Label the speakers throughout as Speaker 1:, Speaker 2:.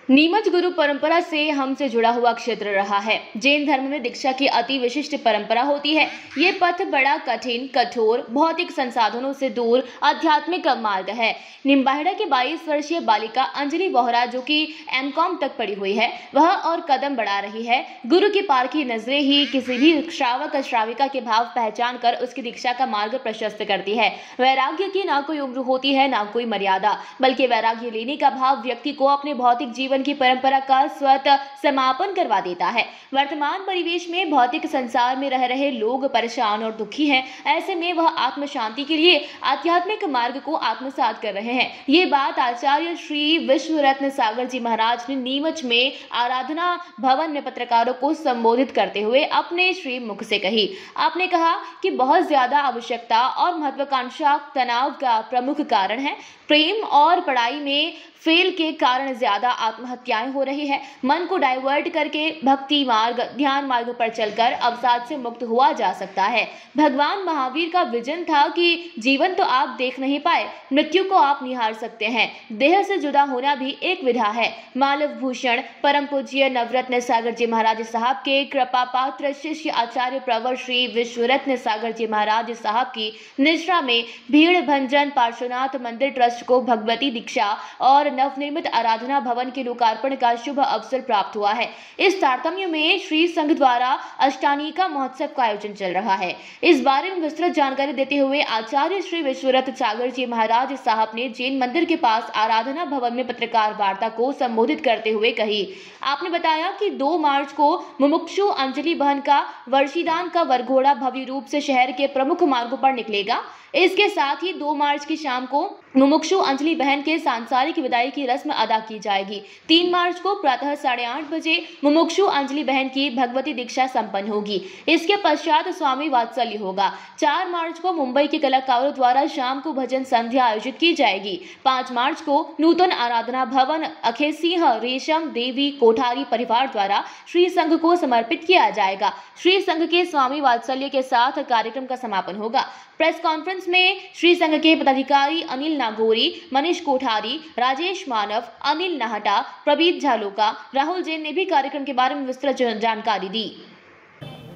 Speaker 1: नीमच गुरु परंपरा से हमसे जुड़ा हुआ क्षेत्र रहा है। जैन धर्म में दीक्षा की अति विशिष्ट परंपरा होती है। ये पथ बड़ा कठिन, कठोर, भौतिक संसाधनों से दूर आध्यात्मिक मार्ग है। निम्बाहेड़ा की 22 वर्षीय बालिका अंजलि बोहरा, जो कि एमकॉम तक पढ़ी हुई है, वह और कदम बढ़ा रही है। गुरु की पारखी नजरें ही किसी भी श्रावक श्राविका के भाव पहचान कर उसकी दीक्षा का मार्ग प्रशस्त करती है। वैराग्य की ना कोई उम्र होती है, ना कोई मर्यादा, बल्कि वैराग्य लेने का भाव व्यक्ति को अपने भौतिक जीवन की परंपरा का स्वतः समापन करवा देता है। वर्तमान परिवेश में भौतिक संसार में रह रहे लोग परेशान और दुखी हैं। ऐसे में वह आत्म शांति के लिए आध्यात्मिक मार्ग को आत्मसात कर रहे हैं। ये बात आचार्य श्री विश्व रत्न सागर जी महाराज ने नीमच में आराधना भवन में पत्रकारों को संबोधित करते हुए अपने श्री मुख से कही। आपने कहा कि बहुत ज्यादा आवश्यकता और महत्वाकांक्षा तनाव का प्रमुख कारण है। प्रेम और पढ़ाई में फेल के कारण ज्यादा आत्महत्याएं हो रही है। मन को डाइवर्ट करके भक्ति मार्ग, ध्यान मार्ग पर चलकर अवसाद से मुक्त हुआ जा सकता है। भगवान महावीर का विजन था कि जीवन तो आप देख नहीं पाए, मृत्यु को आप निहार सकते हैं। देह से जुदा होना भी एक विधा है। मालव भूषण परम पूज्य नवरत्न सागर जी महाराज साहब के कृपा पात्र शिष्य आचार्य प्रवर श्री विश्वरत्न सागर जी महाराज साहब की निश्रा में भीड़ भंजन पार्श्वनाथ मंदिर ट्रस्ट को भगवती दीक्षा और नवनिर्मित आराधना भवन के लोकार्पण का शुभ अवसर प्राप्त हुआ है। इस तारतम्य में श्री संघ द्वारा अष्टानिका महोत्सव का आयोजन चल रहा है। इस बारे में विस्तृत जानकारी देते हुए आचार्य श्री विश्वरत्न सागर जी महाराज साहब ने जैन मंदिर के पास आराधना भवन में पत्रकार वार्ता को संबोधित करते हुए कही। आपने बताया कि 2 मार्च को मुमुक्षु अंजलि बहन का वर्षीदान का वरघोड़ा भव्य रूप से शहर के प्रमुख मार्गों पर निकलेगा। इसके साथ ही 2 मार्च की शाम को मुमुक्षु अंजलि बहन के सांसारिक विदाई की रस्म अदा की जाएगी। 3 मार्च को प्रातः 8:30 बजे मुमुक्षु अंजलि बहन की भगवती दीक्षा संपन्न होगी। इसके पश्चात स्वामी वात्सल्य होगा। 4 मार्च को मुंबई के कलाकारों द्वारा शाम को भजन संध्या आयोजित की जाएगी। 5 मार्च को नूतन आराधना भवन अखेसिंह रेशम देवी कोठारी परिवार द्वारा श्री संघ को समर्पित किया जाएगा। श्री संघ के स्वामी वात्सल्य के साथ कार्यक्रम का समापन होगा। प्रेस कॉन्फ्रेंस में श्री संघ के पदाधिकारी अनिल नागौरी, मनीष कोठारी, राजेश मानव, अनिल नाहटा, प्रबीत झालोका, राहुल जैन ने भी कार्यक्रम के बारे में विस्तृत जानकारी दी।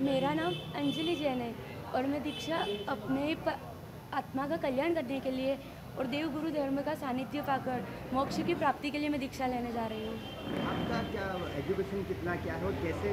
Speaker 2: मेरा नाम अंजलि जैन है और मैं दीक्षा अपने आत्मा का कल्याण करने के लिए और देव गुरु धर्म का सानिध्य पाकर मोक्ष की प्राप्ति के लिए मैं दीक्षा लेने जा रही हूँ।
Speaker 3: आपका क्या एजुकेशन कितना क्या है और कैसे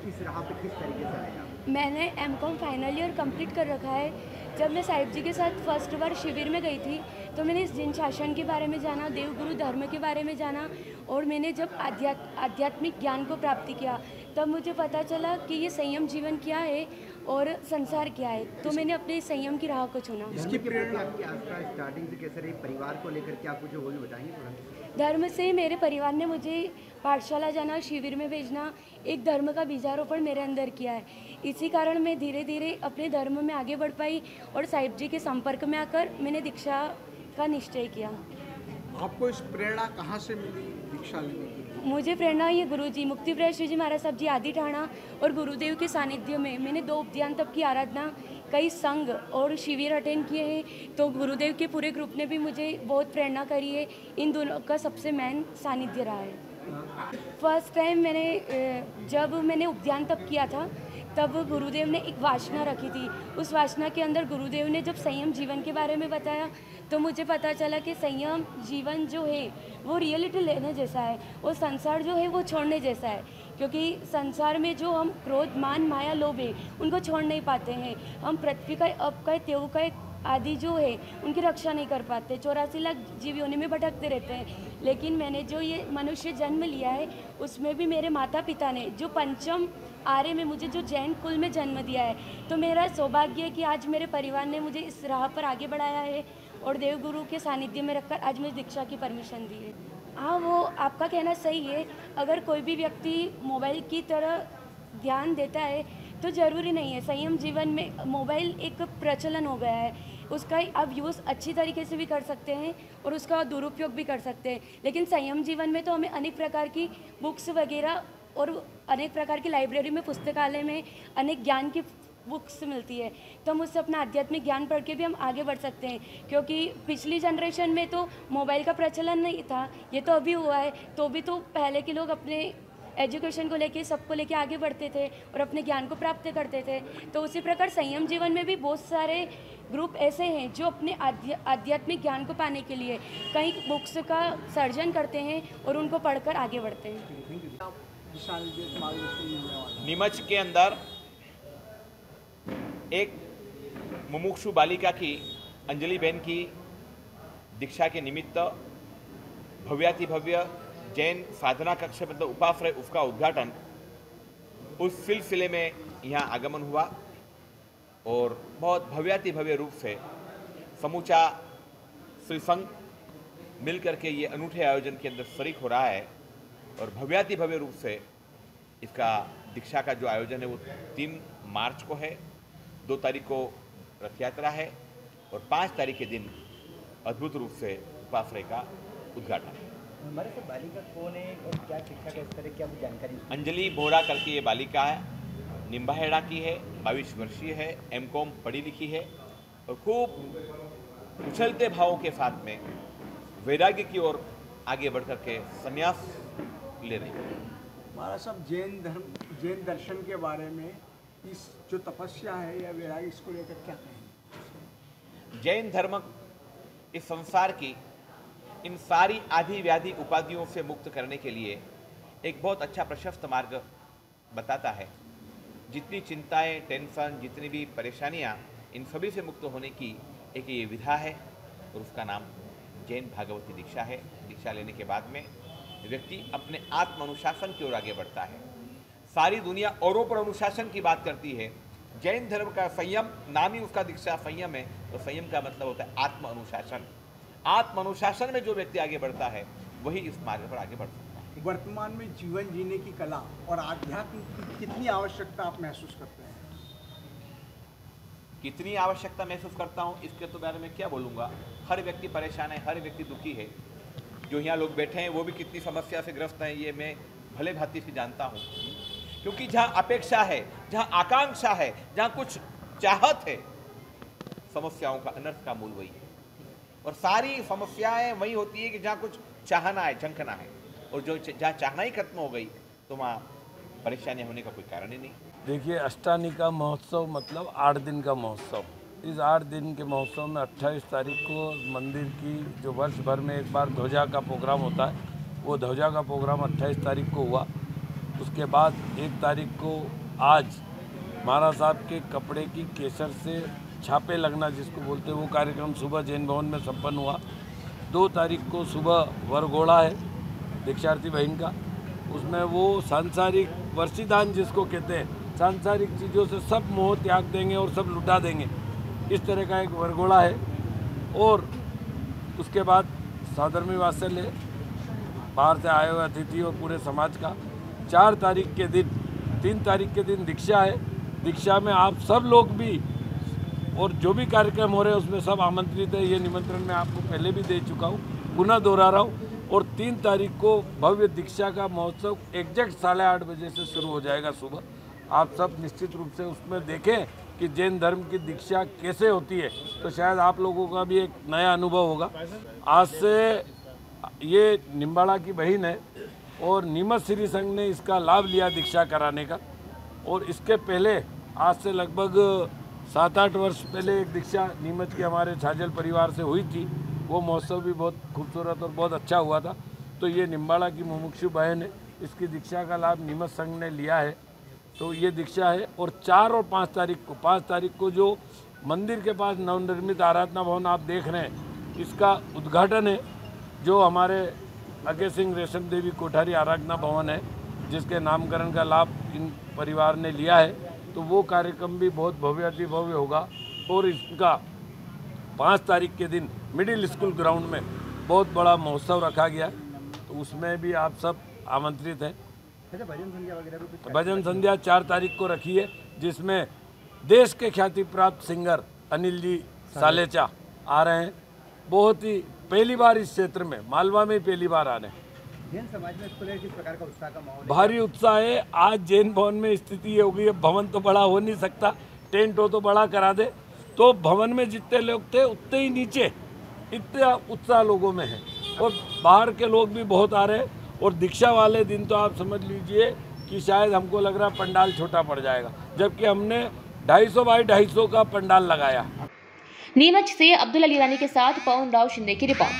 Speaker 3: इस राह पे किस तरीके से आएगा?
Speaker 2: मैंने एमकॉम फाइनल ईयर कंप्लीट कर रखा है। जब मैं साहिब जी के साथ फर्स्ट बार शिविर में गई थी तो मैंने इस जिन शासन के बारे में जाना, देव गुरु धर्म के बारे में जाना और मैंने जब आध्यात्मिक ज्ञान को प्राप्ति किया तब मुझे पता चला कि ये संयम जीवन क्या है और संसार क्या है। तो मैंने अपने संयम की राह को चुना।
Speaker 3: इसकी प्रेरणा आपकी स्टार्टिंग से कैसे रही? परिवार को लेकर क्या कुछ वो भी बताएंगे थोड़ा?
Speaker 2: धर्म से मेरे परिवार ने मुझे पाठशाला जाना, शिविर में भेजना, एक धर्म का बीजारोपण मेरे अंदर किया है। इसी कारण मैं धीरे धीरे अपने धर्म में आगे बढ़ पाई और साहिब जी के संपर्क में आकर मैंने दीक्षा का निश्चय किया।
Speaker 4: आपको इस प्रेरणा कहाँ से मिली दीक्षा लेने की?
Speaker 2: मुझे प्रेरणा ये गुरु जी मुक्ति प्रिय श्री जी महाराज साहब जी आदि ठाणा और गुरुदेव के सानिध्य में मैंने 2 उद्यान तप की आराधना, कई संघ और शिविर अटेंड किए हैं। तो गुरुदेव के पूरे ग्रुप ने भी मुझे बहुत प्रेरणा करी है। इन दोनों का सबसे मेन सानिध्य रहा है। फर्स्ट टाइम जब मैंने उद्यान तप किया था तब गुरुदेव ने एक वासना रखी थी। उस वासना के अंदर गुरुदेव ने जब संयम जीवन के बारे में बताया तो मुझे पता चला कि संयम जीवन जो है वो रियलिटी लेने जैसा है और संसार जो है वो छोड़ने जैसा है। क्योंकि संसार में जो हम क्रोध, मान, माया, लोभ है उनको छोड़ नहीं पाते हैं। हम पृथ्वी का, अप का, तेव का आदि जो है उनकी रक्षा नहीं कर पाते। 84 लाख जीव योनि में भटकते रहते हैं। लेकिन मैंने जो ये मनुष्य जन्म लिया है उसमें भी मेरे माता पिता ने जो पंचम आर्य में मुझे जो जैन कुल में जन्म दिया है, तो मेरा सौभाग्य है कि आज मेरे परिवार ने मुझे इस राह पर आगे बढ़ाया है और देव गुरु के सानिध्य में रखकर आज मुझे दीक्षा की परमिशन दी है। हाँ, वो आपका कहना सही है। अगर कोई भी व्यक्ति मोबाइल की तरह ध्यान देता है तो ज़रूरी नहीं है। संयम जीवन में मोबाइल एक प्रचलन हो गया है, उसका आप यूज़ अच्छी तरीके से भी कर सकते हैं और उसका दुरुपयोग भी कर सकते हैं। लेकिन संयम जीवन में तो हमें अनेक प्रकार की बुक्स वगैरह और अनेक प्रकार की लाइब्रेरी में, पुस्तकालय में अनेक ज्ञान की बुक्स मिलती है, तो हम उससे अपना आध्यात्मिक ज्ञान पढ़ के भी हम आगे बढ़ सकते हैं। क्योंकि पिछली जनरेशन में तो मोबाइल का प्रचलन नहीं था, ये तो अभी हुआ है, तो भी तो पहले के लोग अपने एजुकेशन को लेके सबको लेके आगे बढ़ते थे और अपने ज्ञान को प्राप्त करते थे। तो उसी प्रकार संयम जीवन में भी बहुत सारे ग्रुप ऐसे हैं जो अपने आध्यात्मिक ज्ञान को पाने के लिए कई बुक्स का सर्जन करते हैं और उनको पढ़कर आगे बढ़ते हैं।
Speaker 5: नीमच के अंदर एक मुमुक्षु बालिका की अंजलि बहन की दीक्षा के निमित्त भव्याति भव्य जैन साधना कक्ष मतलब उपाश्रय उसका उद्घाटन उस सिलसिले में यहाँ आगमन हुआ और बहुत भव्याति भव्य रूप से समूचा श्री संघ मिलकर के ये अनूठे आयोजन के अंदर शरीक हो रहा है और भव्याति भव्य रूप से इसका दीक्षा का जो आयोजन है वो 3 मार्च को है, 2 तारीख को रथ यात्रा है और 5 तारीख के दिन अद्भुत रूप से उपाश्रय का उद्घाटन है।
Speaker 3: हमारे से बालिका कौन है और क्या शिक्षा का स्तर है, क्या वो जानकारी?
Speaker 5: अंजलि बोरा करके ये बालिका है, निम्बाहेड़ा की है, 22 वर्षीय है, M.Com पढ़ी लिखी है और खूब उछलते भावों के साथ में वैराग्य की ओर आगे बढ़ करके संन्यास ले रही है।
Speaker 4: महाराज साहब, जैन दर्शन के बारे में इस जो तपस्या है या वैराग्य, इसको लेकर क्या कहें?
Speaker 5: जैन धर्म इस संसार की इन सारी आदि व्याधि उपाधियों से मुक्त करने के लिए एक बहुत अच्छा प्रशस्त मार्ग बताता है। जितनी चिंताएं, टेंशन, जितनी भी परेशानियां, इन सभी से मुक्त होने की एक ये विधा है और उसका नाम जैन भागवती दीक्षा है। दीक्षा लेने के बाद में व्यक्ति अपने आत्म अनुशासन की ओर आगे बढ़ता है। सारी दुनिया औरों पर अनुशासन की बात करती है, जैन धर्म का संयम नाम ही उसका दीक्षा संयम है, तो संयम का मतलब होता है आत्म अनुशासन। आत्म अनुशासन में जो व्यक्ति आगे बढ़ता है वही इस मार्ग पर आगे बढ़ सकता है।
Speaker 4: वर्तमान में जीवन जीने की कला और आध्यात्म की कितनी आवश्यकता आप महसूस करते हैं?
Speaker 5: कितनी आवश्यकता महसूस करता हूँ इसके तो बारे में क्या बोलूँगा। हर व्यक्ति परेशान है, हर व्यक्ति दुखी है। जो यहाँ लोग बैठे हैं वो भी कितनी समस्या से ग्रस्त हैं, ये मैं भले भांति से जानता हूँ। क्योंकि जहाँ अपेक्षा है, जहाँ आकांक्षा है, जहाँ कुछ चाहत है, समस्याओं का अनर्थ का मूल वही है। और सारी समस्याएं वही होती है कि जहाँ कुछ चाहना है, झंखना है, और जो जहाँ चाहना ही खत्म हो गई तो वहाँ परेशानी होने का कोई कारण ही नहीं।
Speaker 6: देखिए, अष्टानी का महोत्सव मतलब 8 दिन का महोत्सव। इस 8 दिन के महोत्सव में 28 तारीख को मंदिर की जो वर्ष भर में एक बार ध्वजा का प्रोग्राम होता है, वो ध्वजा का प्रोग्राम 28 तारीख को हुआ। उसके बाद 1 तारीख को आज महाराज साहब के कपड़े की केसर से छापे लगना जिसको बोलते हैं, वो कार्यक्रम सुबह जैन भवन में संपन्न हुआ। 2 तारीख को सुबह वरघोड़ा है दीक्षार्थी बहन का, उसमें वो सांसारिक वर्षीदान जिसको कहते हैं, सांसारिक चीज़ों से सब मोह त्याग देंगे और सब लुटा देंगे, इस तरह का एक वरघोड़ा है। और उसके बाद साधर्मी वात्सल्य, बाहर से आए हुए अतिथि और पूरे समाज का। 4 तारीख के दिन, 3 तारीख के दिन दीक्षा है। दीक्षा में आप सब लोग भी और जो भी कार्यक्रम हो रहे हैं उसमें सब आमंत्रित है। ये निमंत्रण मैं आपको पहले भी दे चुका हूँ, पुनः दोहरा रहा हूँ। और 3 तारीख को भव्य दीक्षा का महोत्सव एग्जैक्ट 8:30 बजे से शुरू हो जाएगा सुबह। आप सब निश्चित रूप से उसमें देखें कि जैन धर्म की दीक्षा कैसे होती है, तो शायद आप लोगों का भी एक नया अनुभव होगा। आज से ये निम्बाड़ा की बहन है और नीमच श्री संघ ने इसका लाभ लिया दीक्षा कराने का। और इसके पहले आज से लगभग 7-8 वर्ष पहले एक दीक्षा नीमच के हमारे छाजल परिवार से हुई थी। वो महोत्सव भी बहुत खूबसूरत और बहुत अच्छा हुआ था। तो ये निम्बाड़ा की मुमुक्षु बहन है, इसकी दीक्षा का लाभ नीमच संघ ने लिया है। तो ये दीक्षा है। और 4 और 5 तारीख को जो मंदिर के पास नवनिर्मित आराधना भवन आप देख रहे हैं, इसका उद्घाटन है, जो हमारे अजय सिंह रेशम देवी कोठारी आराधना भवन है, जिसके नामकरण का लाभ इन परिवार ने लिया है। तो वो कार्यक्रम भी बहुत भव्याति भव्य होगा। और इसका 5 तारीख के दिन मिडिल स्कूल ग्राउंड में बहुत बड़ा महोत्सव रखा गया है, तो उसमें भी आप सब आमंत्रित हैं।
Speaker 3: भजन संध्या वगैरह भी कुछ?
Speaker 6: भजन संध्या 4 तारीख को रखी है, जिसमें देश के ख्याति प्राप्त सिंगर अनिल जी सालेचा आ रहे हैं। बहुत ही पहली बार इस क्षेत्र में, मालवा में पहली बार आ रहे हैं।
Speaker 3: जैन समाज में इसको लेकर किस प्रकार का उत्साह का माहौल है?
Speaker 6: भारी उत्साह है। आज जैन भवन में स्थिति ये हो गई है, भवन तो बड़ा हो नहीं सकता, टेंट हो तो बड़ा करा दे। तो भवन में जितने लोग थे उतने ही नीचे इतना उत्साह लोगों में है और बाहर के लोग भी बहुत आ रहे हैं। और दीक्षा वाले दिन तो आप समझ लीजिए कि शायद हमको लग रहा पंडाल छोटा पड़ जाएगा, जबकि हमने 250 बाई 250 का पंडाल लगाया।
Speaker 1: नीमच से अब्दुल अली रानी के साथ पवन राव शिंदे की रिपोर्ट।